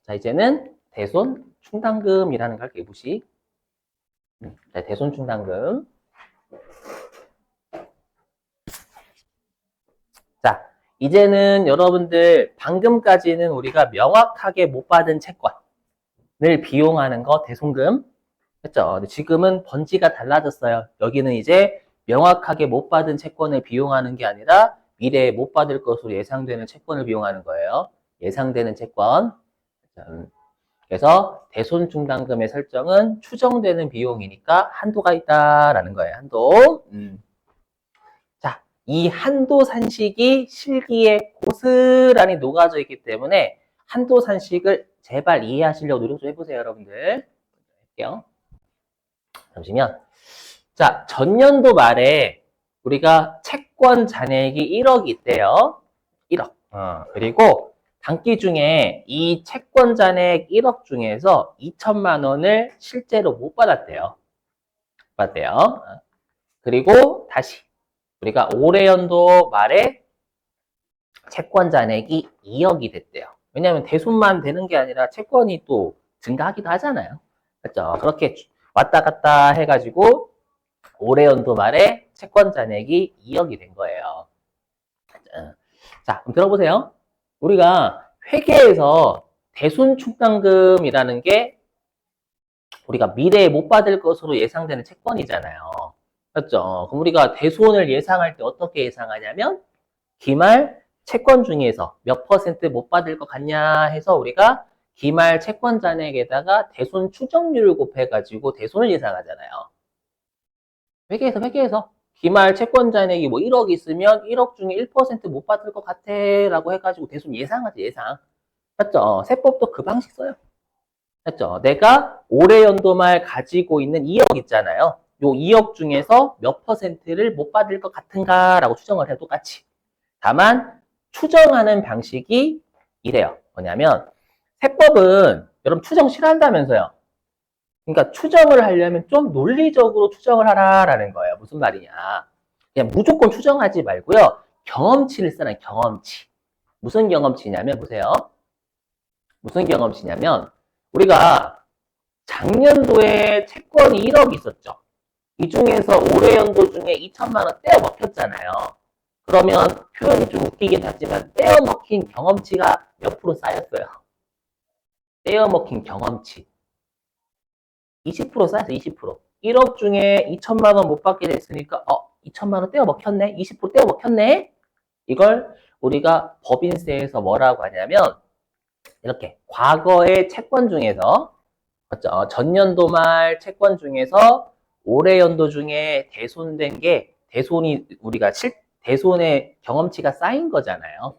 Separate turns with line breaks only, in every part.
자, 이제는 대손 충당금이라는 걸 할게요. 무시. 자, 대손 충당금. 자, 이제는 여러분들 방금까지는 우리가 명확하게 못 받은 채권을 비용하는 거 대손금. 했죠? 근데 지금은 번지가 달라졌어요. 여기는 이제 명확하게 못 받은 채권을 비용하는 게 아니라 미래에 못 받을 것으로 예상되는 채권을 비용하는 거예요. 예상되는 채권. 그래서 대손충당금의 설정은 추정되는 비용이니까 한도가 있다라는 거예요. 한도. 자, 이 한도 산식이 실기에 고스란히 녹아져 있기 때문에 한도 산식을 제발 이해하시려고 노력 좀 해보세요, 여러분들. 할게요. 잠시만. 자, 전년도 말에 우리가 채권 잔액이 1억이 있대요. 1억. 그리고 단기 중에 이 채권 잔액 1억 중에서 2천만 원을 실제로 못 받았대요. 받았대요. 그리고 다시 우리가 올해 연도 말에 채권 잔액이 2억이 됐대요. 왜냐하면 대손만 되는 게 아니라 채권이 또 증가하기도 하잖아요. 그렇죠? 그렇게 왔다 갔다 해가지고 올해 연도 말에 채권 잔액이 2억이 된 거예요. 자, 그럼 들어보세요. 우리가 회계에서 대손충당금이라는 게 우리가 미래에 못 받을 것으로 예상되는 채권이잖아요. 그렇죠? 그럼 우리가 대손을 예상할 때 어떻게 예상하냐면 기말 채권 중에서 몇 퍼센트 못 받을 것 같냐 해서 우리가 기말 채권 잔액에다가 대손 추정률을 곱해가지고 대손을 예상하잖아요. 회계에서 기말 채권 잔액이 뭐 1억 있으면 1억 중에 1%못 받을 것 같아 라고 해가지고 대손 예상하지, 예상. 맞죠? 세법도 그 방식 써요. 맞죠? 내가 올해 연도 말 가지고 있는 2억 있잖아요. 요 2억 중에서 몇 퍼센트를 못 받을 것 같은가 라고 추정을 해요. 똑같이. 다만 추정하는 방식이 이래요. 뭐냐면 세법은 여러분 추정 싫어한다면서요. 그러니까 추정을 하려면 좀 논리적으로 추정을 하라라는 거예요. 무슨 말이냐. 그냥 무조건 추정하지 말고요. 경험치를 쓰는 경험치. 무슨 경험치냐면 보세요. 무슨 경험치냐면 우리가 작년도에 채권이 1억 있었죠. 이 중에서 올해 연도 중에 2천만 원 떼어 먹혔잖아요. 그러면 표현이 좀 웃기긴 하지만 떼어 먹힌 경험치가 몇 프로 쌓였어요. 떼어 먹힌 경험치. 20% 쌓였어, 20%. 1억 중에 2천만 원 못 받게 됐으니까, 2천만 원 떼어 먹혔네? 20% 떼어 먹혔네? 이걸 우리가 법인세에서 뭐라고 하냐면, 이렇게, 과거의 채권 중에서, 맞죠? 전년도 말 채권 중에서 올해 연도 중에 대손된 게, 대손이, 대손의 경험치가 쌓인 거잖아요.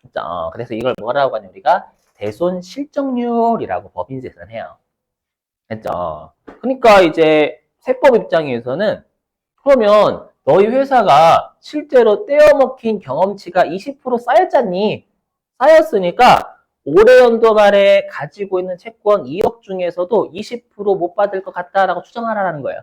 그죠? 그래서 이걸 뭐라고 하냐면, 우리가 대손 실적률이라고 법인세에서는 해요. 했죠. 그러니까 이제 세법 입장에서는 그러면 너희 회사가 실제로 떼어먹힌 경험치가 20% 쌓였잖니. 쌓였으니까 올해 연도 말에 가지고 있는 채권 2억 중에서도 20%못 받을 것 같다라고 추정하라는 거예요.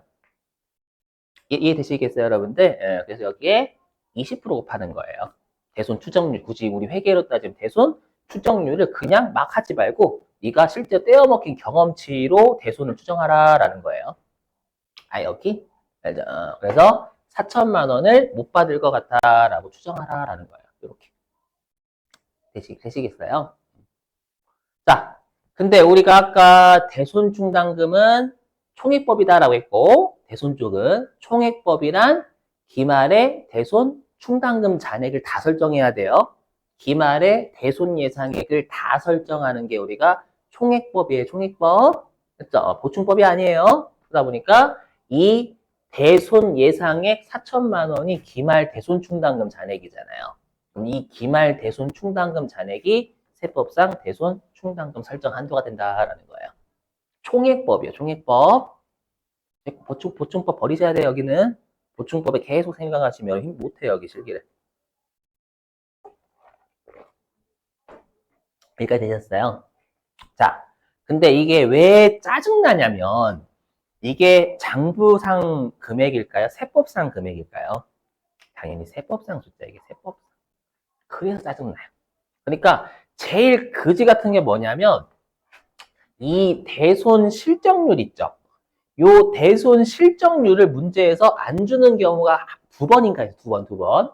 이해되시겠어요, 여러분들? 예, 그래서 여기에 20% 곱하는 거예요. 대손 추정률, 굳이 우리 회계로 따지면 대손 추정률을 그냥 막 하지 말고 네가 실제 떼어먹힌 경험치로 대손을 추정하라라는 거예요. 여기? 그래서 4천만 원을 못 받을 것 같다라고 추정하라라는 거예요. 이렇게. 되시겠어요? 자, 근데 우리가 아까 대손충당금은 총액법이다라고 했고, 대손 쪽은 총액법이란 기말에 대손 충당금 잔액을 다 설정해야 돼요. 기말에 대손 예상액을 다 설정하는 게 우리가 총액법이에요. 총액법. 그렇죠? 보충법이 아니에요. 그러다 보니까 이 대손 예상액 4천만 원이 기말 대손 충당금 잔액이잖아요. 그럼 이 기말 대손 충당금 잔액이 세법상 대손 충당금 설정 한도가 된다라는 거예요. 총액법이에요. 총액법. 보충법 버리셔야 돼요. 여기는. 보충법에 계속 생각하시면 힘 못해요. 여기 실기를. 여기까지 되셨어요? 자, 근데 이게 왜 짜증나냐면 이게 장부상 금액일까요? 세법상 금액일까요? 당연히 세법상 숫자, 이게 세법상. 그래서 짜증나요. 그러니까 제일 그지 같은 게 뭐냐면 이 대손 실적률 있죠. 요 대손 실적률을 문제에서 안 주는 경우가 두 번인가 해서 두 번.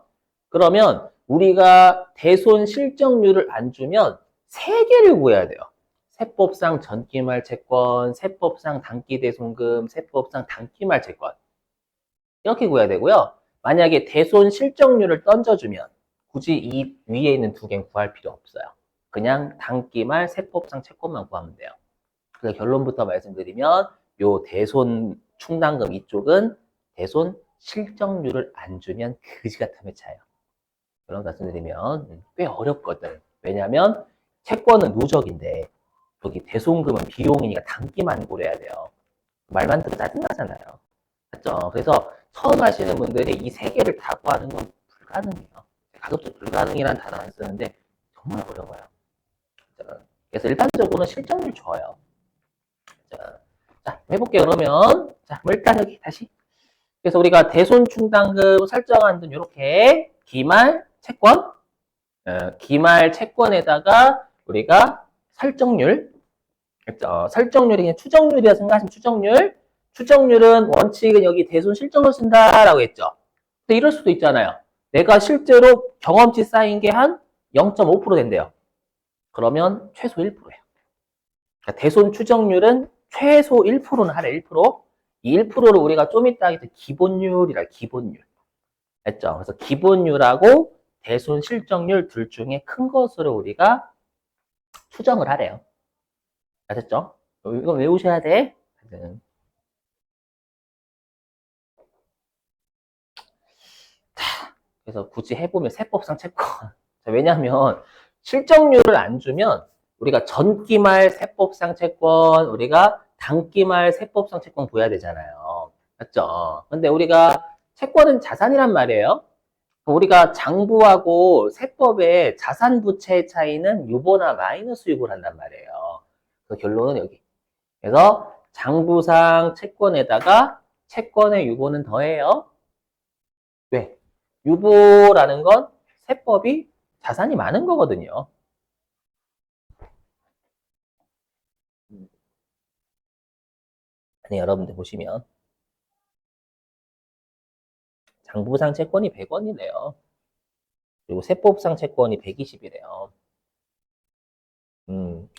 그러면 우리가 대손 실적률을 안 주면 세 개를 구해야 돼요. 세법상 전기말 채권, 세법상 단기대손금, 세법상 단기말 채권. 이렇게 구해야 되고요. 만약에 대손 실적률을 던져주면 굳이 이 위에 있는 두 개는 구할 필요 없어요. 그냥 단기말 세법상 채권만 구하면 돼요. 그래서 결론부터 말씀드리면 요 대손 충당금 이쪽은 대손 실적률을 안 주면 그지 같은 회차예요. 그런 말씀드리면 꽤 어렵거든. 왜냐하면 채권은 누적인데 여기 대손금은 비용이니까 단기만 고려해야 돼요. 말만 들어 짜증나잖아요. 맞죠? 그래서 처음 하시는 분들이 이 세 개를 다 구하는 건 불가능해요. 가급적 불가능이라는 단어 안 쓰는데 정말 어려워요. 그래서 일반적으로는 실적률 좋아요. 자, 해볼게요. 그러면 자, 일단 여기 다시. 그래서 우리가 대손 충당금 설정한 돈 이렇게 기말 채권, 기말 채권에다가 우리가 설정률, 설정률이 그냥 추정률이라 생각하시면 추정률은 원칙은 여기 대손 실적을 쓴다라고 했죠. 근데 이럴 수도 있잖아요. 내가 실제로 경험치 쌓인 게 한 0.5% 된대요. 그러면 최소 1%예요. 그러니까 대손 추정률은 최소 1%는 하래, 1%. 이 1%를 우리가 좀 이따 하겠죠. 기본율이라, 기본율. 했죠. 그래서 기본율하고 대손 실적률 둘 중에 큰 것으로 우리가 추정을 하래요. 아셨죠? 이거 외우셔야 돼. 자, 그래서 굳이 해보면 세법상 채권. 왜냐하면 실적률을 안 주면 우리가 전기말 세법상 채권, 우리가 단기말 세법상 채권 구해야 되잖아요. 맞죠? 근데 우리가 채권은 자산이란 말이에요. 우리가 장부하고 세법의 자산 부채의 차이는 유보나 마이너스 유보를 한단 말이에요. 그래서 결론은 여기. 그래서 장부상 채권에다가 채권의 유보는 더해요. 왜? 유보라는 건 세법이 자산이 많은 거거든요. 아니, 여러분들 보시면 장부상 채권이 100원이래요. 그리고 세법상 채권이 120이래요.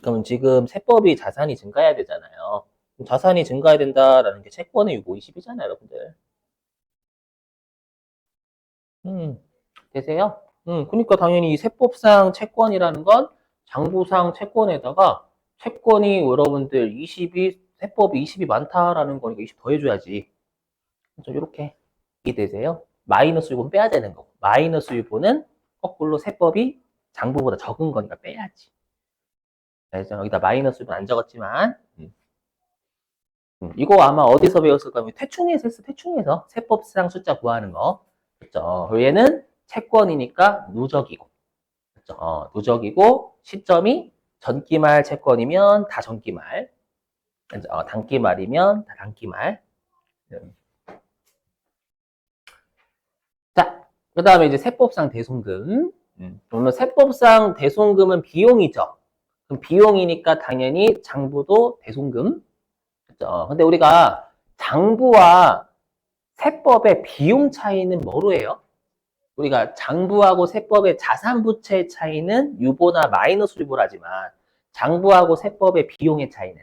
그럼 지금 세법이 자산이 증가해야 되잖아요. 자산이 증가해야 된다라는 게 채권의 유보 20이잖아요, 여러분들. 되세요? 그러니까 당연히 이 세법상 채권이라는 건 장부상 채권에다가 채권이 여러분들 20이, 세법이 20이 많다라는 거니까 20 더해줘야지. 좀 이렇게 이해되세요? 마이너스 유보는 빼야 되는 거고. 마이너스 유보는 거꾸로 세법이 장부보다 적은 거니까 빼야지. 그래서 여기다 마이너스 유보는 안 적었지만, 이거 아마 어디서 배웠을 거면 태충에서 했어, 태충에서. 세법상 숫자 구하는 거. 그렇죠? 얘는 채권이니까 누적이고. 그렇죠? 누적이고, 시점이 전기말 채권이면 다 전기말. 단기말이면 다 단기말. 자, 그 다음에 이제 세법상 대손금. 그러면 세법상 대손금은 비용이죠. 그럼 비용이니까 당연히 장부도 대손금. 그렇죠? 근데 우리가 장부와 세법의 비용 차이는 뭐로 해요? 우리가 장부하고 세법의 자산 부채의 차이는 유보나 마이너스 유보라지만 장부하고 세법의 비용의 차이는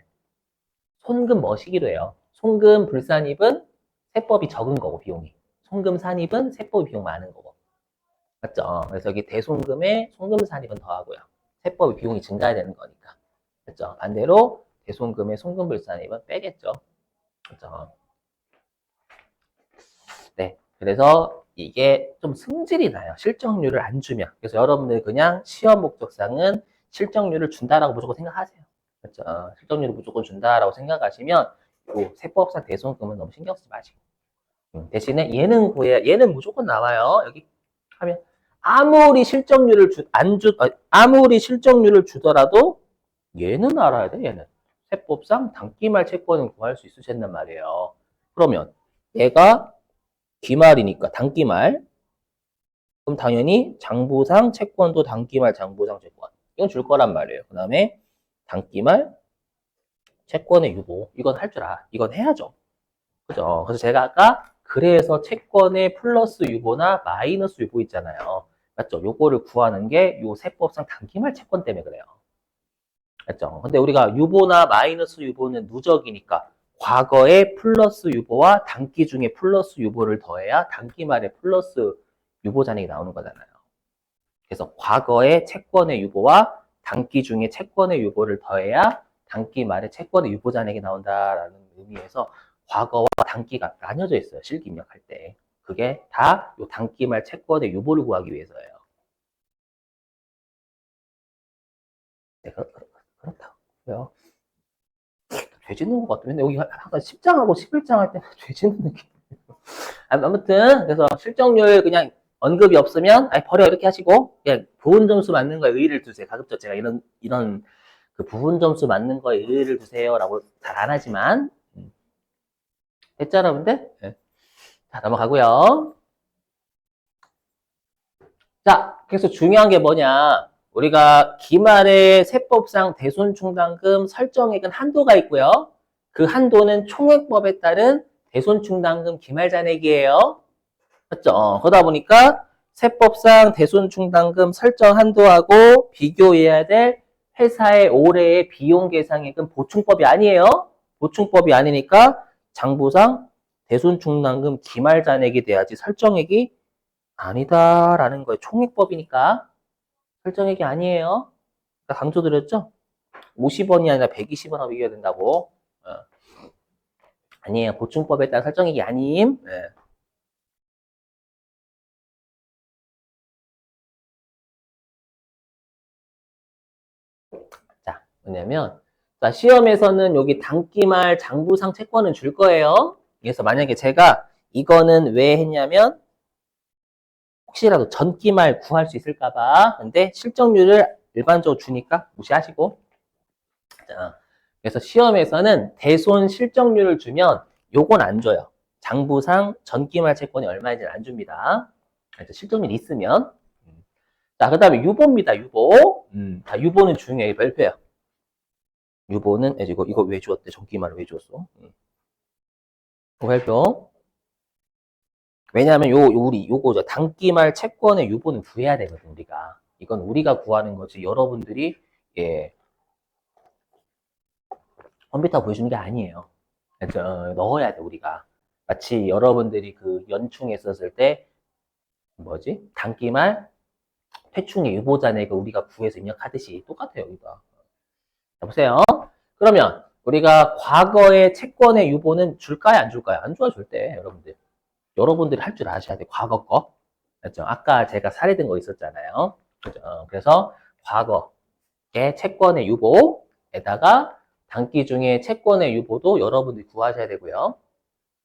손금 머시기로 해요. 손금 불산입은 세법이 적은 거고 비용이. 손금 산입은 세법이 비용 많은 거고. 맞죠? 그래서 여기 대손금에 손금 산입은 더하고요. 세법의 비용이 증가해야 되는 거니까. 그렇죠? 반대로 대손금에 손금 불산입은 빼겠죠. 그렇죠? 네. 그래서 이게 좀 승질이 나요. 실적률을 안 주면. 그래서 여러분들 그냥 시험 목적상은 실적률을 준다라고 무조건 생각하세요. 그렇죠? 실적률을 무조건 준다라고 생각하시면 요 세법상 대손금은 너무 신경 쓰지 마시고. 대신에 얘는 무조건 나와요. 여기 하면 아무리 실적률을 아무리 실적률을 주더라도 얘는 알아야 돼. 얘는 세법상 단기말 채권은 구할 수 있으신단 말이에요. 그러면 얘가 기말이니까 단기말. 그럼 당연히 장부상 채권도 단기말 장부상 채권. 이건 줄 거란 말이에요. 그 다음에 단기말 채권의 유보. 이건 할 줄 알아. 이건 해야죠. 그죠? 그래서 제가 아까 그래서 채권의 플러스 유보나 마이너스 유보 있잖아요. 맞죠? 요거를 구하는 게 요 세법상 단기말 채권 때문에 그래요. 맞죠? 근데 우리가 유보나 마이너스 유보는 누적이니까 과거의 플러스 유보와 단기 중에 플러스 유보를 더해야 단기 말에 플러스 유보 잔액이 나오는 거잖아요. 그래서 과거의 채권의 유보와 단기 중에 채권의 유보를 더해야 단기 말에 채권의 유보 잔액이 나온다라는 의미에서 과거와 단기가 나뉘어져 있어요. 실기 입력할 때. 그게 다 요 단기 말 채권의 유보를 구하기 위해서예요. 네, 그렇다고요. 죄 짓는 것 같아요. 근데 여기 항상 10장하고 11장 할 때 죄 짓는 느낌. 아무튼 그래서 실적률 그냥 언급이 없으면 아니 버려 이렇게 하시고 그냥 부분 점수 맞는 거에 의의를 두세요. 가급적 제가 이런 그 부분 점수 맞는 거에 의의를 두세요라고 잘 안 하지만 됐죠 여러분들? 네. 자 넘어가고요. 자 그래서 중요한 게 뭐냐? 우리가 기말의 세법상 대손충당금 설정액은 한도가 있고요. 그 한도는 총액법에 따른 대손충당금 기말잔액이에요. 맞죠? 그러다 보니까 세법상 대손충당금 설정 한도하고 비교해야 될 회사의 올해의 비용 계상액은 보충법이 아니에요. 보충법이 아니니까 장부상 대손충당금 기말잔액이 돼야지 설정액이 아니다라는 거예요. 총액법이니까 설정액이 아니에요. 강조드렸죠? 50원이 아니라 120원 하고 이겨야 된다고. 아니에요. 보충법에 따른 설정액이 아님. 네. 자, 뭐냐면, 자, 시험에서는 여기 단기말 장부상 채권은 줄 거예요. 그래서 만약에 제가 이거는 왜 했냐면, 혹시라도 전기말 구할 수 있을까봐. 근데 실적률을 일반적으로 주니까 무시하시고. 자, 그래서 시험에서는 대손 실적률을 주면 요건 안 줘요. 장부상 전기말 채권이 얼마인지는 안 줍니다. 그래서 실적률이 있으면. 자, 그 다음에 유보입니다, 유보. 자, 유보는 중요해요. 별표예요. 유보는 이거 왜 주었대? 전기말을 왜 주었어? 별표. 왜냐하면 우리 요거죠. 단기말 채권의 유보는 구해야 되거든 우리가. 이건 우리가 구하는 거지. 여러분들이 예 컴퓨터 보여주는 게 아니에요. 그래서 넣어야 돼 우리가. 마치 여러분들이 그 연충했었을 때 뭐지? 단기말 회충의 유보잔액을 우리가 구해서 입력하듯이 똑같아요 여기가. 자, 보세요. 그러면 우리가 과거의 채권의 유보는 줄까요 안 줄까요? 안 줘요 절대 여러분들. 여러분들이 할 줄 아셔야 돼요. 과거 거. 그렇죠? 아까 제가 사례된 거 있었잖아요. 그렇죠? 그래서 과거의 채권의 유보에다가 단기 중에 채권의 유보도 여러분들이 구하셔야 되고요.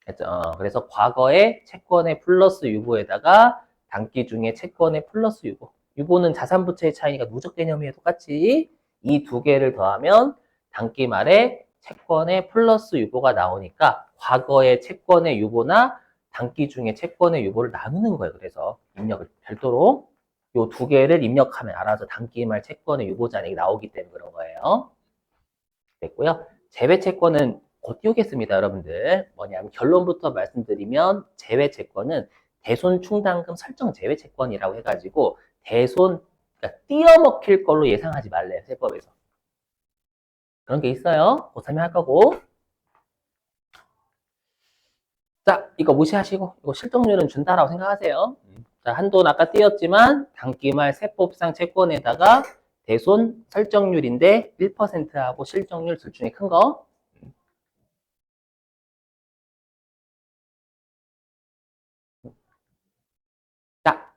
그렇죠? 그래서 과거의 채권의 플러스 유보에다가 단기 중에 채권의 플러스 유보. 유보는 자산 부채의 차이니까 누적 개념이에요. 똑같이 이 두 개를 더하면 단기 말에 채권의 플러스 유보가 나오니까 과거의 채권의 유보나 단기 중에 채권의 유보를 나누는 거예요. 그래서 입력을 별도로 이 두 개를 입력하면 알아서 단기 말 채권의 유보 잔액이 나오기 때문에 그런 거예요. 됐고요. 제외 채권은 곧 띄우겠습니다, 여러분들. 뭐냐면 결론부터 말씀드리면 제외 채권은 대손 충당금 설정 제외 채권이라고 해가지고 대손 그러니까 띄어먹힐 걸로 예상하지 말래요, 세법에서. 그런 게 있어요. 고3이 할 거고. 자, 이거 무시하시고 이거 실적률은 준다라고 생각하세요. 자, 한도는 아까 띄었지만 단기말 세법상 채권에다가 대손 설정률인데 1%하고 실적률 둘 중에 큰 거. 자,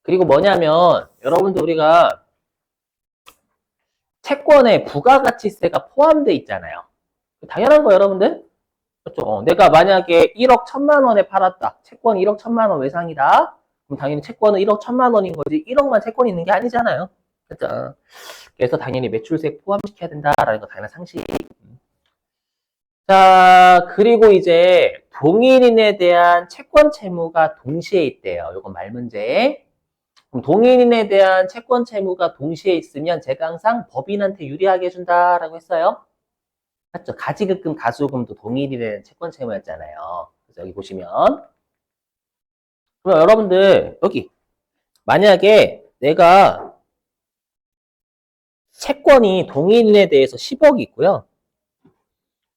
그리고 뭐냐면 여러분들 우리가 채권에 부가가치세가 포함되어 있잖아요. 당연한 거 여러분들? 그렇죠. 내가 만약에 1억 1천만 원에 팔았다. 채권 1억 1천만 원 외상이다. 그럼 당연히 채권은 1억 1천만 원인 거지 1억만 채권이 있는 게 아니잖아요. 그렇죠. 그래서 당연히 매출세 포함시켜야 된다라는 거 당연한 상식. 자, 그리고 이제 동일인에 대한 채권 채무가 동시에 있대요. 요건 말문제. 그럼 동일인에 대한 채권 채무가 동시에 있으면 제가 항상 법인한테 유리하게 해준다라고 했어요. 맞죠? 가지급금, 가수금도 동일이 되는 채권 채무였잖아요. 그래서 여기 보시면. 그럼 여러분들, 여기. 만약에 내가 채권이 동일인에 대해서 10억이 있고요.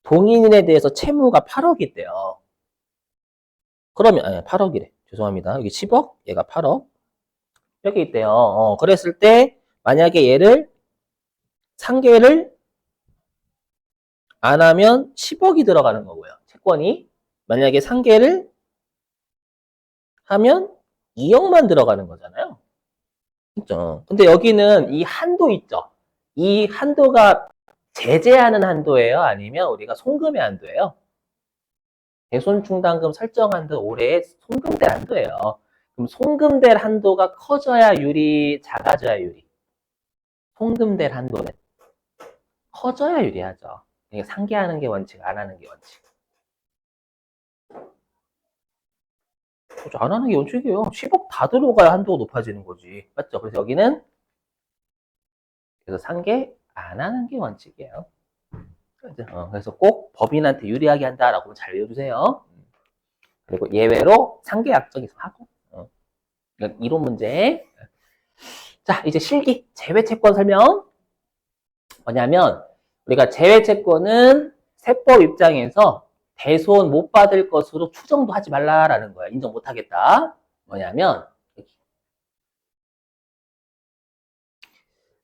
동일인에 대해서 채무가 8억이 있대요. 그러면, 아니, 8억이래. 죄송합니다. 여기 10억, 얘가 8억. 여기 있대요. 그랬을 때, 만약에 얘를, 상계를 안 하면 10억이 들어가는 거고요. 채권이. 만약에 상계를 하면 2억만 들어가는 거잖아요. 그죠? 근데 여기는 이 한도 있죠? 이 한도가 제재하는 한도예요? 아니면 우리가 송금의 한도예요? 대손충당금 설정 한도 올해 송금될 한도예요. 그럼 송금될 한도가 커져야 유리, 작아져야 유리? 송금될 한도는 커져야 유리하죠. 이게 상계하는 게 원칙, 안 하는 게 원칙. 안 하는 게 원칙이에요. 10억 다 들어가야 한도가 높아지는 거지. 맞죠? 그래서 여기는 그래서 상계 안 하는 게 원칙이에요. 그래서 꼭 법인한테 유리하게 한다라고 잘 외워주세요. 그리고 예외로 상계 약정에서 하고. 이론 문제. 자, 이제 실기 제외채권 설명. 뭐냐면 우리가 제외채권은 세법 입장에서 대손 못 받을 것으로 추정도 하지 말라라는 거야. 인정 못 하겠다. 뭐냐면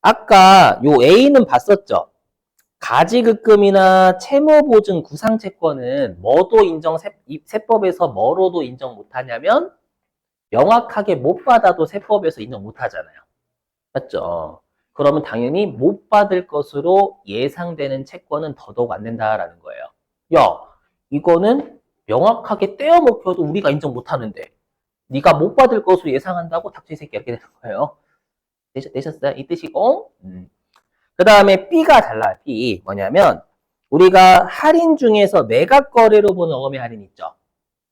아까 요 A는 봤었죠. 가지급금이나 채무보증 구상채권은 뭐도 인정, 세법에서 뭐로도 인정 못하냐면 명확하게 못 받아도 세법에서 인정 못하잖아요. 맞죠? 그러면 당연히 못 받을 것으로 예상되는 채권은 더더욱 안 된다라는 거예요. 야, 이거는 명확하게 떼어먹혀도 우리가 인정 못하는데 네가 못 받을 것으로 예상한다고 닥쳐 이 새끼 이렇게 되는 거예요. 되셨어요? 이 뜻이고. 그 다음에 B가 달라요. B. 뭐냐면 우리가 할인 중에서 매각 거래로 보는 어음의 할인 있죠.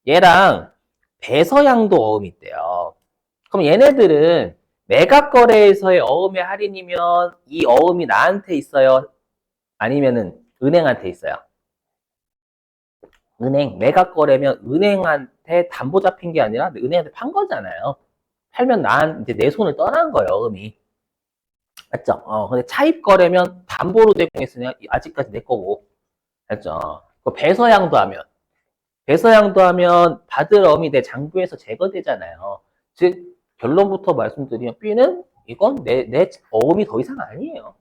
얘랑 배서양도 어음이 있대요. 그럼 얘네들은 매각 거래에서의 어음의 할인이면 이 어음이 나한테 있어요? 아니면은 은행한테 있어요? 은행, 매각 거래면 은행한테 담보 잡힌 게 아니라 은행한테 판 거잖아요. 팔면 이제 내 손을 떠난 거예요, 어음이. 맞죠? 근데 차입 거래면 담보로 대공했으니 아직까지 내 거고. 맞죠? 배서양도 하면 받을 어음이 내 장부에서 제거되잖아요. 즉, 결론부터 말씀드리면 B는 이건 내 어음이 더 이상 아니에요.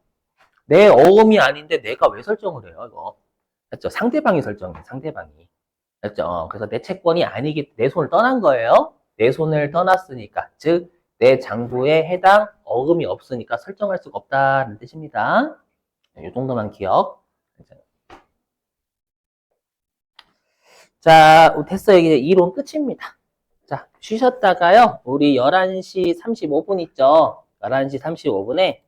내 어음이 아닌데 내가 왜 설정을 해요, 이거. 맞죠? 상대방이 설정해, 상대방이. 맞죠? 그래서 내 채권이 아니기, 내 손을 떠난 거예요. 내 손을 떠났으니까. 즉, 내 장부에 해당 어음이 없으니까 설정할 수가 없다는 뜻입니다. 이 정도만 기억. 자, 됐어요. 이제 이론 끝입니다. 자, 쉬셨다가요. 우리 11시 35분 있죠? 11시 35분에